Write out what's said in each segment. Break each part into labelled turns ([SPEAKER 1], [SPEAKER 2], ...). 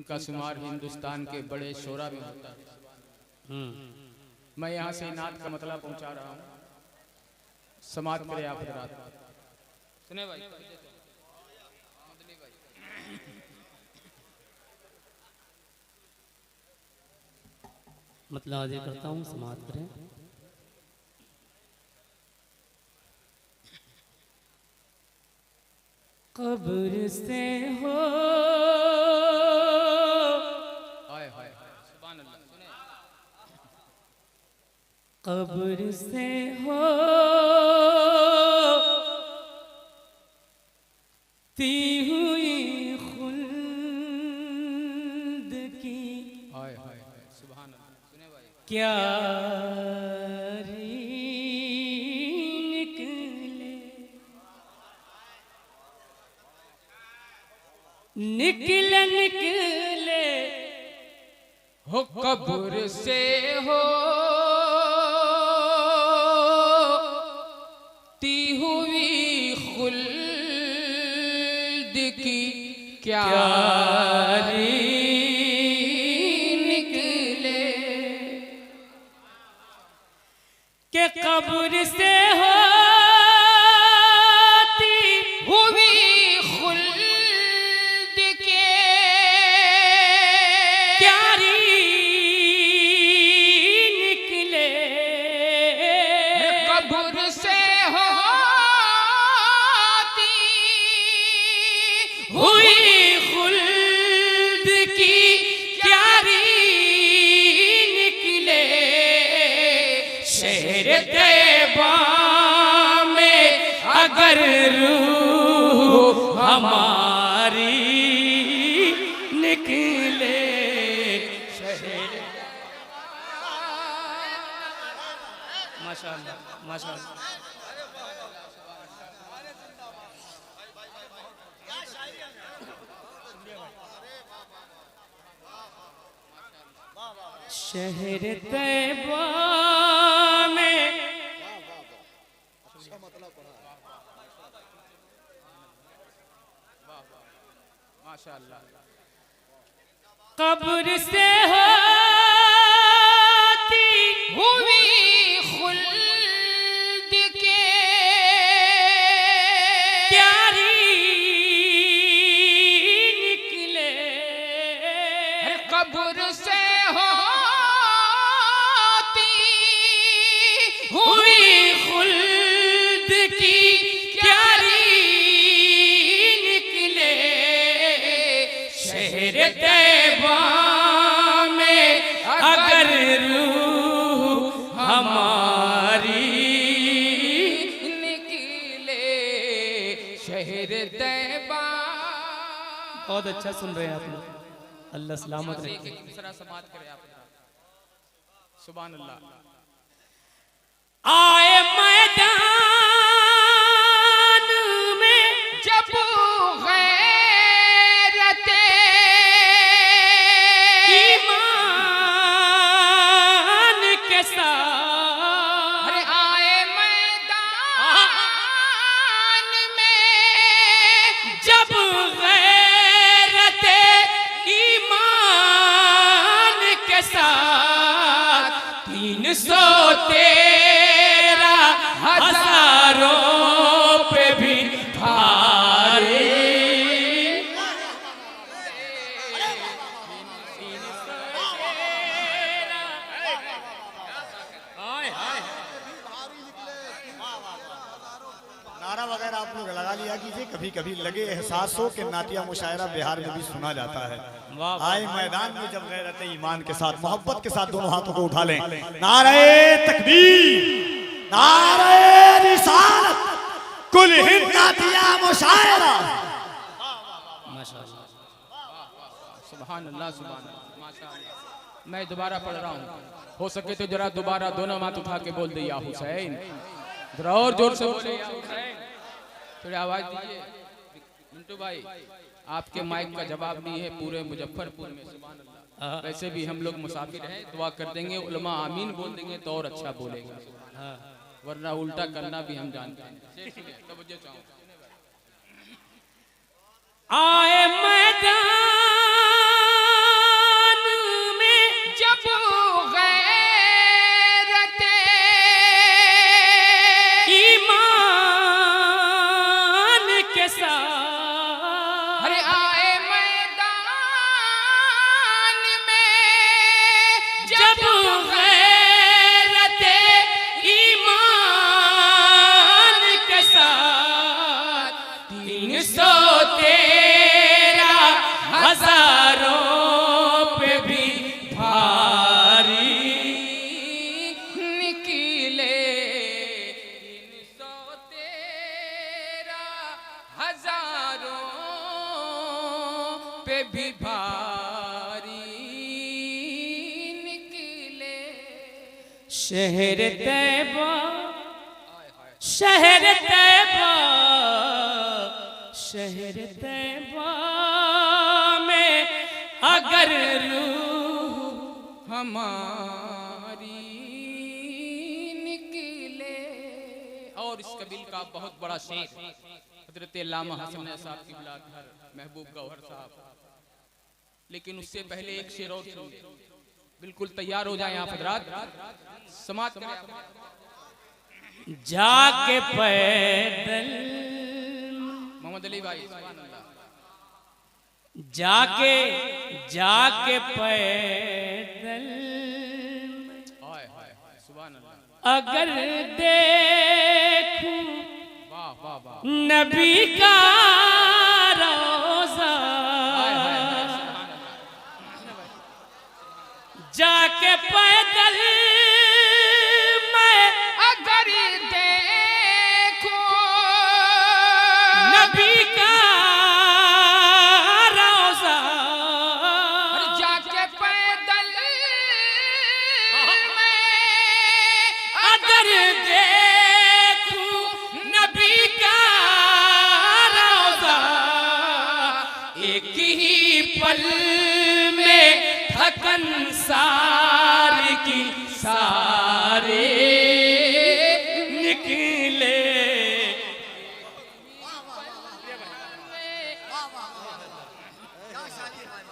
[SPEAKER 1] इनका शुमार हिंदुस्तान के बड़े शोरा में होता है। मैं यहाँ से नात का मतलब पहुँचा रहा हूँ, समाज करे आप हजरात। सुने भाई,
[SPEAKER 2] मतलब आगे करता हूँ, समाप्त करें। कब्र से हो
[SPEAKER 1] सुभान अल्लाह। सुने,
[SPEAKER 2] कब्र से हो ती हुई खुल्द की
[SPEAKER 1] सुभान अल्लाह। सुने भाई,
[SPEAKER 2] क्या निकले निकले निकले
[SPEAKER 1] हो कब्र से हो ती हुई खुल्द की क्या निकले
[SPEAKER 2] के कब्र से होती
[SPEAKER 1] हुई खुल्द के
[SPEAKER 2] क्यारी निकले
[SPEAKER 1] कब्र से होती
[SPEAKER 2] हुई खुल्द की क्यारी निकले शहर तैबा में अगर रूह हमारी निकले शहर। माशाअल्लाह माशाअल्लाह। शहर तैबा में
[SPEAKER 1] माशाअल्लाह
[SPEAKER 2] कब्र से होती
[SPEAKER 1] हुई खुल्द के
[SPEAKER 2] क्यारी निकले
[SPEAKER 1] कब्र से होती
[SPEAKER 2] हुई खुल्द की क्यारी निकले शहर तैबा में अगर रूह हमारी
[SPEAKER 1] निकले शहर तैबा।
[SPEAKER 2] बहुत अच्छा सुन रहे हैं आप लोग, अल्लाह सलामत
[SPEAKER 1] एक
[SPEAKER 2] रखे।
[SPEAKER 1] एक दूसरा समाप्त करे आप। सुभान अल्लाह।
[SPEAKER 2] आए मैदान में
[SPEAKER 1] जब गैरते
[SPEAKER 2] ईमान के साथ
[SPEAKER 1] अरे आए मैदान में
[SPEAKER 2] जब गैरते ईमान के साथ 313 हजारों पे भी भारी
[SPEAKER 3] नारा वगैरह आप लोग लगा लिया कीजिए, कभी कभी लगे एहसास हो कि नातिया मुशायरा बिहार में भी सुना जाता है। आए मैदान में जब गैरत ईमान के साथ मोहब्बत के साथ दोनों हाथों को उठा लें। नारे तकबीर, नारे रिसालत, कुल हिंद नातिया मुशायरा।
[SPEAKER 1] सुभान अल्लाह सुभान अल्लाह माशाअल्लाह। मैं दोबारा पढ़ रहा हूँ, हो सके तो जरा दोबारा दोनों हाथ उठा के बोल दे या हुसैन। जरा और जोर से बोले या हुसैन। थोड़ी आवाज दीजिए मिंटू भाई। आपके माइक का जवाब नहीं है पूरे मुजफ्फरपुर में। सुभान अल्लाह। वैसे भी हम लोग मुसाफिर हैं, दुआ कर देंगे, उलमा आमीन बोल देंगे तो और अच्छा बोलेगा, वरना उल्टा करना भी हम जानते हैं।
[SPEAKER 2] आए मैदान शहर तैबा शहर तैबा शहर तैबा में अगर रूह
[SPEAKER 1] हमारी निकले। और इस कबील का बहुत बड़ा शेर हजरत अल्लामा हसन साहब की बिला घर महबूब गौहर साहब। लेकिन उससे पहले एक शेर और सुनिए। बिल्कुल तैयार हो जाए आप हजरात, समाज करें।
[SPEAKER 2] जाके पैदल
[SPEAKER 1] मोहम्मद अली भाई सुभान अल्लाह।
[SPEAKER 2] जाके जाके पैदल
[SPEAKER 1] हाय हाय हाय सुभान अल्लाह।
[SPEAKER 2] अगर देखूं
[SPEAKER 1] वाह वाह वाह
[SPEAKER 2] नबी का रोजा
[SPEAKER 1] हाय हाय हाय सुभान अल्लाह।
[SPEAKER 2] जाके पैदल मैं
[SPEAKER 1] अगर देखो
[SPEAKER 2] नबी का रोजा
[SPEAKER 1] जाके पैदल
[SPEAKER 2] अगर देखूं नबी का रोजा एक ही पल में थकन सारी की सारे निकले।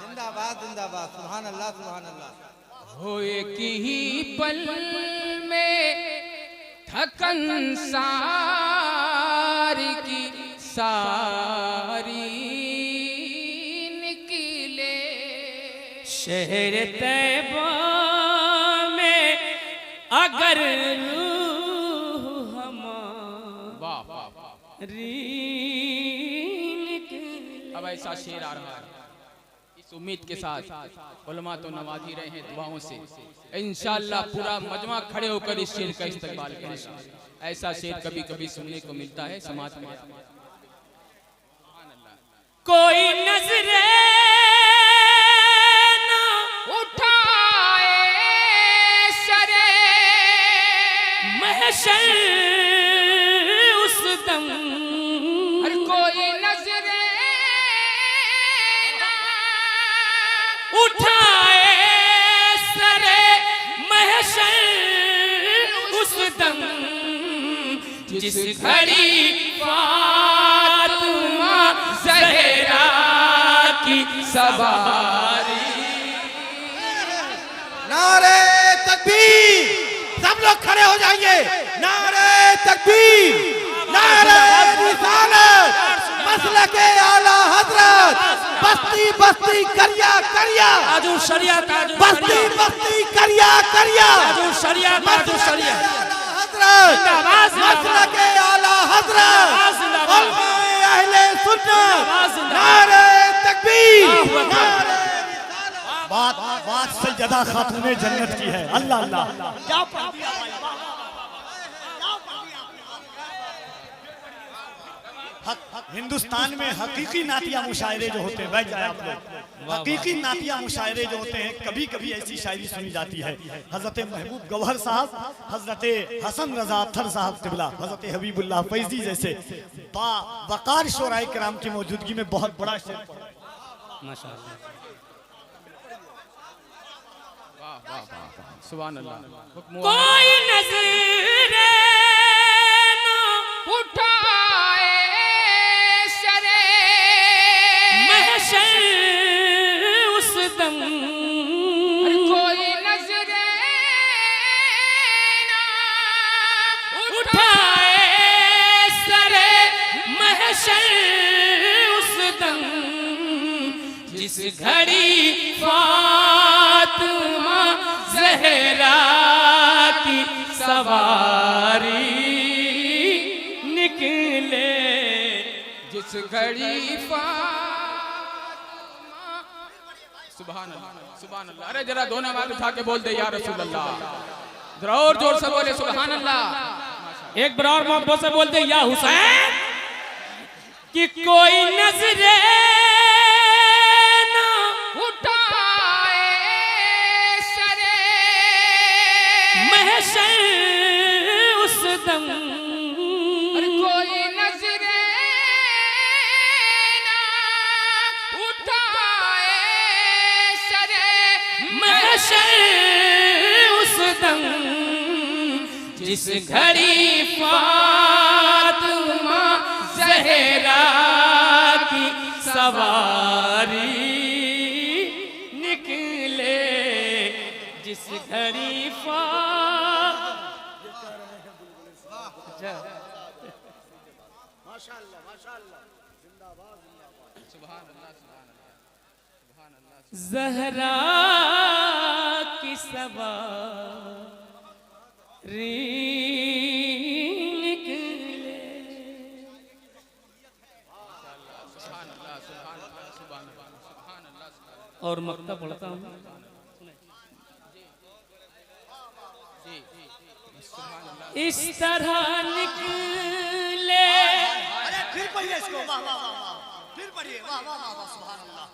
[SPEAKER 4] जिंदाबाद जिंदाबाद सुभान अल्लाह सुभान अल्लाह।
[SPEAKER 1] हो एक ही पल में थकन सारी की सारी निकले।
[SPEAKER 2] शहर तैबा में अगर रूह
[SPEAKER 1] वाह वाह वाह।
[SPEAKER 2] हमारी निकले।
[SPEAKER 1] अब ऐसा शेर आ रहा है इस उम्मीद के साथ उलमा तो नवाजी रहे हैं दुआओं से, इंशाअल्लाह पूरा मजमा खड़े होकर इस शेर का इस्तेमाल करेगा। ऐसा शेर कभी कभी सुनने को मिलता है समाज में।
[SPEAKER 2] कोई नजरे ना
[SPEAKER 1] उठाए सरे
[SPEAKER 2] महशर उस दम
[SPEAKER 1] हर कोई नजरे
[SPEAKER 2] उठाए सरे महशर उस दम जिस घड़ी फातिमा ज़हरा की सवारी।
[SPEAKER 4] नारे तकबीर, सब लोग खड़े हो जाइए। नारे तकबीर, नारे रिसालत, मसलके आला हजरत, बस्ती बस्ती करिया करिया,
[SPEAKER 2] काजू शरिया काजू
[SPEAKER 4] बस्ती बस्ती करिया करिया,
[SPEAKER 2] काजू शरिया काजू शरिया
[SPEAKER 4] हजरत,
[SPEAKER 2] जिंदाबाद,
[SPEAKER 4] मसलके आला हजरत,
[SPEAKER 2] जिंदाबाद।
[SPEAKER 4] उलमाए अहले सुन्नत,
[SPEAKER 2] जिंदाबाद।
[SPEAKER 4] नारे तकबीर,
[SPEAKER 2] नारे
[SPEAKER 3] बात बात सैयदा खातूने जन्नत की है। अल्लाह अल्लाह। हिंदुस्तान में हकीकी नातिया मुशायरे जो होते हैं, बैठ जाए आप लोग, हकीकी नातिया मुशायरे जो होते हैं, कभी कभी ऐसी शायरी सुनी जाती है। हजरत महबूब गौहर साहब, हजरत हसन रजा अत्थर साहब तिबला, हजरत हबीबुल्लाह फैजी जैसे वकार शोराए किराम की मौजूदगी में बहुत बड़ा शेर पढ़ा।
[SPEAKER 2] माशाअल्लाह।
[SPEAKER 1] वाह वाह वाह सुभान अल्लाह।
[SPEAKER 2] कोई नजरे ना
[SPEAKER 1] उठाए सरे
[SPEAKER 2] महशर उस दम
[SPEAKER 1] कोई नजरे ना
[SPEAKER 2] उठाए सरे महशर उस दम जिस घड़ी फातिमा ज़हरा की सवारी निकले।
[SPEAKER 1] जिस घड़ी सुभान अल्लाह सुभान अल्लाह। अरे जरा दोनों हाथ उठा के बोल दे या रसूल अल्लाह। जरा और जोर से बोले सुभान अल्लाह।
[SPEAKER 2] एक बार और मोहब्बत से बोल दे या हुसैन। कि कोई नजरे ना
[SPEAKER 1] उठाए सरे
[SPEAKER 2] महशर महशर उस दम जिस घड़ी फातिमा ज़हरा की सवारी निकले, जिस घड़ी ज़हरा की सवारी निकले। और मक्ता पढ़ता हूँ। इस तरह निकले।
[SPEAKER 3] अरे फिर पढ़िए इसको, वाह वाह वाह वाह, फिर पढ़िए, वाह वाह वाह वाह, सुभान अल्लाह,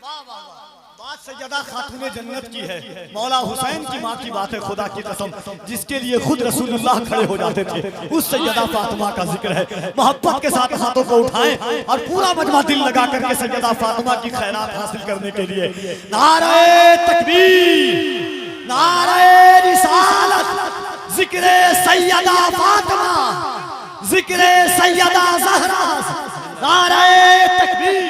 [SPEAKER 3] वाह वाह वाह। बात सैयदा खातूने जन्नत की है, मौला हुसैन की माँ की बात है, खुदा की कसम, जिसके लिए खुद रसूलुल्लाह खड़े हो जाते थे, उस सैयदा फातिमा का जिक्र है। मोहब्बत के साथ हाथों को उठाएं और पूरा मजमा दिल लगा करके सैयदा फातिमा की खैरात हासिल करने के लिए नारे तकबीर, नारे रिसालत, जिक्रे सैयदा फातिमा, जिक्रे सैयदा ज़हरा, नारे तकबीर।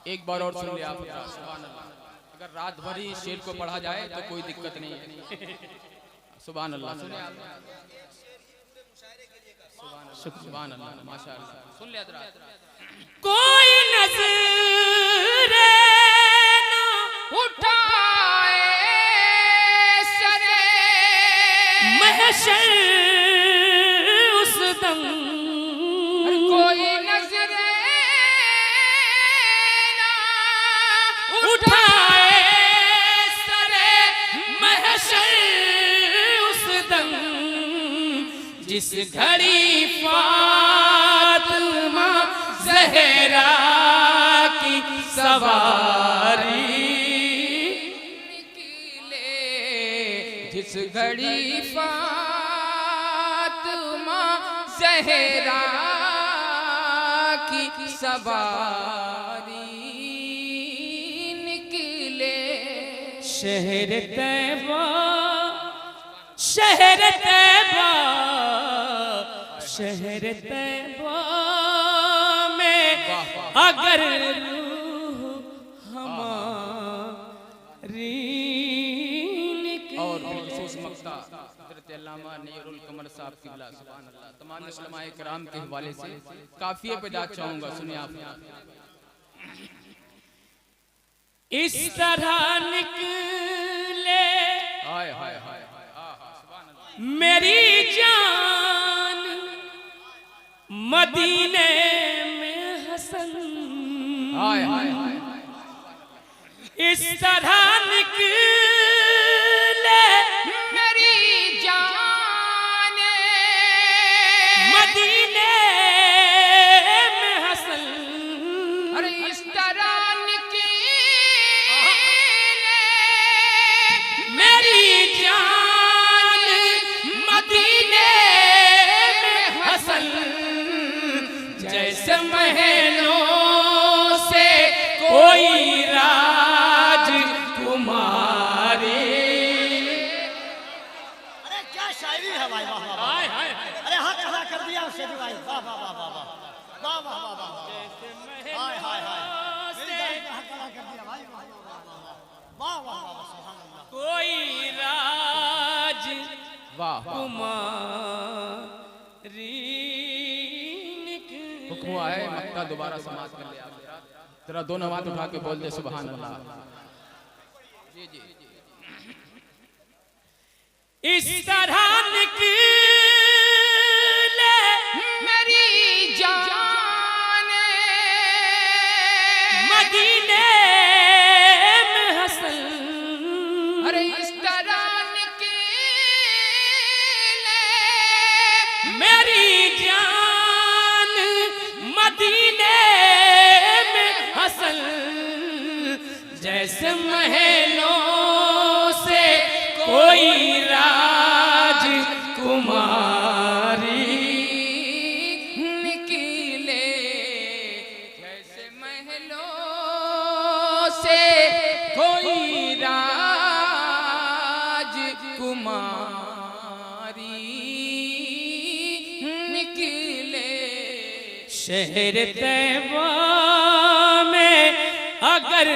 [SPEAKER 1] एक बार और सुन लिया आप। सुभान अल्लाह। अगर रात भर ही शेर को पढ़ा जाए तो कोई दिक्कत नहीं है। सुभान अल्लाह। सुभान अल्लाह, माशाअल्लाह। सुन लिया जरा।
[SPEAKER 2] कोई नज़रे ना उठाए सरे महशर उस दम, कोई नज़रे ना उठाए सरे महशर उस दम जिस घड़ी फातिमा ज़हरा की सवारी निकले,
[SPEAKER 1] जिस घड़ी फातिमा ज़हरा की सवारी निकले।
[SPEAKER 2] शहर तैबा, शहर तैबा, शहर तैबा में अगर रूह हमारी निकले।
[SPEAKER 1] और बिलखुसूस मक्ता हज़रत अल्लामा नय्युल कमर साहब की बिला, सुभान अल्लाह, तमाम उलमाए किराम के हवाले से काफिये पे जा चाहूंगा। सुनिए आप।
[SPEAKER 2] इस तरह निकले
[SPEAKER 1] हाय हाय हाय,
[SPEAKER 2] मेरी जान मदीने में हसन,
[SPEAKER 1] हाय हाय हाय,
[SPEAKER 2] इस तरह निकले मेरी जान मदीने में हसन।
[SPEAKER 1] अरे इस तरह
[SPEAKER 2] मेरी जान मदीने में हसन, जैसे महलों से कोई राजकुमारी।
[SPEAKER 3] अरे क्या शायरी है भाई, वाह वाह वाह। अरे हाथ खड़ा कर दिया उससे भी भाई, वाह वाह वाह वाह वाह वाह वाह वाह वाह। हाय हाय हाय, हाथ खड़ा कर दिया भाई, वाह वाह वाह वाह, सुभान अल्लाह।
[SPEAKER 2] कोई
[SPEAKER 1] वाह
[SPEAKER 2] राजकुमारी
[SPEAKER 1] हुक्म हुआ है मक्का दोबारा समाप्त कर लिया। जरा दोनों हाथ उठा के बोल दे सुभान अल्लाह। जी जी,
[SPEAKER 2] इस तरह निकले मेरी जान मदीने में हसन।
[SPEAKER 1] अरे इस तरह
[SPEAKER 2] निकले मेरी जान मदीने में हसन, जैसे महलों से कोई राजकुमारी निकले,
[SPEAKER 1] जैसे महलों कुमारी निकले।
[SPEAKER 2] शहर तैबा में अगर